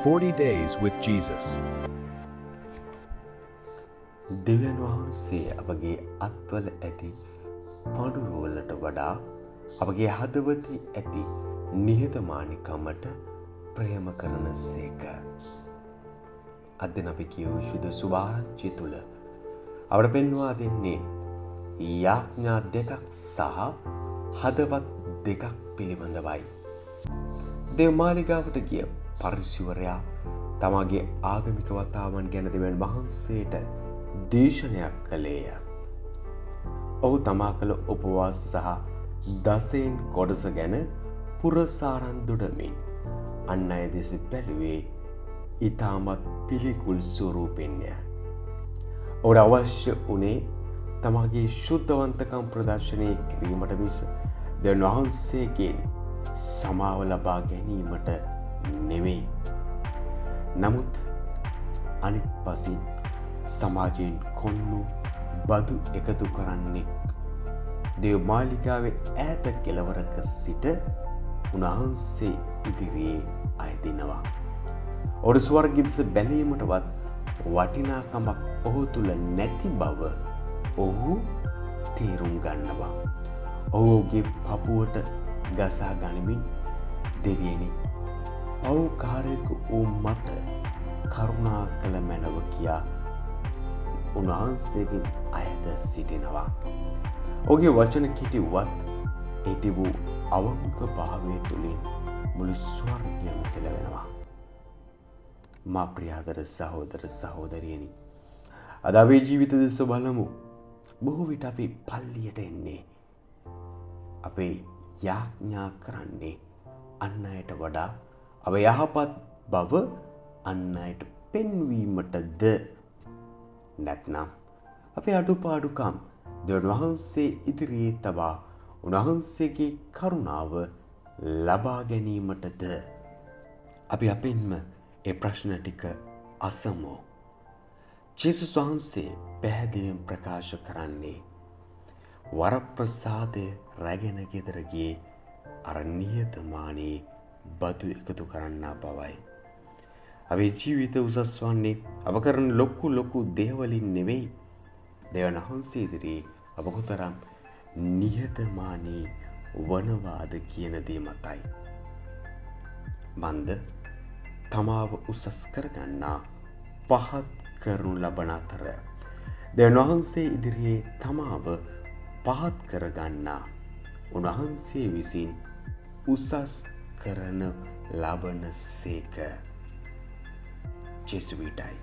40 Days with Jesus. දෙවියන් වහන්සේ අපගේ අත්වල ඇති පඳුරුවලට වඩා අපගේ හදවතේ ඇති නිහතමානීකමට ප්‍රේම කරන සේක. අද දින අපි කියූ සුදු සුභාරංචිය තුල අපට පෙන්වා දෙන්නේ යාඥා දෙකක් සහ හදවත් දෙකක් පිළිබඳවයි. දේව මාලිගාවට ගිය පරිසිවරයා තමාගේ ආගමික වතාවන් ගැන දෙවියන් වහන්සේට දේශනයක් කළේය. ඔහු තමා කළ උපවාස සහ දසයෙන් කොටස ගැන පුරසාරන් දුඩමින් අන් අය දෙස බැලුවේ ඉතාමත් පිළිකුල් ස්වරූපෙන්ය. ඔහුට අවශ්‍ය වුණේ තමාගේ ශුද්ධවන්තකම් ප්‍රදර්ශනය කිරීමට මිස දෙවියන් වහන්සේගෙන් සමාව ලබා ගැනීමට නෙවෙයි. නමුත් අනිත් පසින් සමාජයෙන් කොන්නු බදු එකතු කරන්නේ දේව මාලිගාවේ ඈත කෙළවරක සිට උන්වහන්සේ ඉදිරියේ අයදිනවා. ඔහුට ස්වර්ගය දෙස බැලීමටවත් වටිනාකමක් ඔහු තුල නැති බව ඔහු තේරුම් ගන්නවා. ඔහුගේ පපුවට ගසා ගනිමින් දෙවියනි, පව්කාරයෙකු වූ මට කරුණා කළ මැනව කියා උන්වහන්සේගෙන් අයද සිටිනවා. ඔහුගේ වචන කිටිවත් ඒ තිබූ අවංක භාවය තුළින් මුළු ස්වර්ගයම සෙලවෙනවා. මා ප්‍රියාදර සහෝදර සහෝදරියනි, අද අපේ ජීවිත දෙස බලමු. බොහෝ විට අපි පල්ලියට එන්නේ අපේ යාඥා කරන්නේ අන් අයට වඩා අප යහපත් බව අන් අයට පෙන්වීමටද නැත්නම් අපේ අඩුපාඩුකම් දෙවියන් වහන්සේ ඉදිරියේ තබා උන්වහන්සේගේ කරුණාව ලබා ගැනීමටද? අපි අපින්ම ඒ ප්‍රශ්න ටික අසමු. ජේසුස් වහන්සේ පැහැදිලිව ප්‍රකාශ කරන්නේ වරප්‍රසාදය රැගෙන ගෙදර ගියේ අර නිහතමානී බදු එකතු කරන්නා බවයි. අපේ ජීවිත උසස් වන්නේ අප කරන ලොකු දේවලින් නෙවෙයි, දෙවියන් වහන්සේ ඉදිරියේ අප කොතරම් නිහතමානී වනවාද කියන දේ මතයි. මන්ද තමාව උසස් කරගන්නා පහත් කරනු ලබන අතර දෙවියන් වහන්සේ ඉදිරියේ තමාව පහත් කරගන්නා උන්වහන්සේ විසින් උසස් කරන ලබන සේක. ජෙසුවිටයි.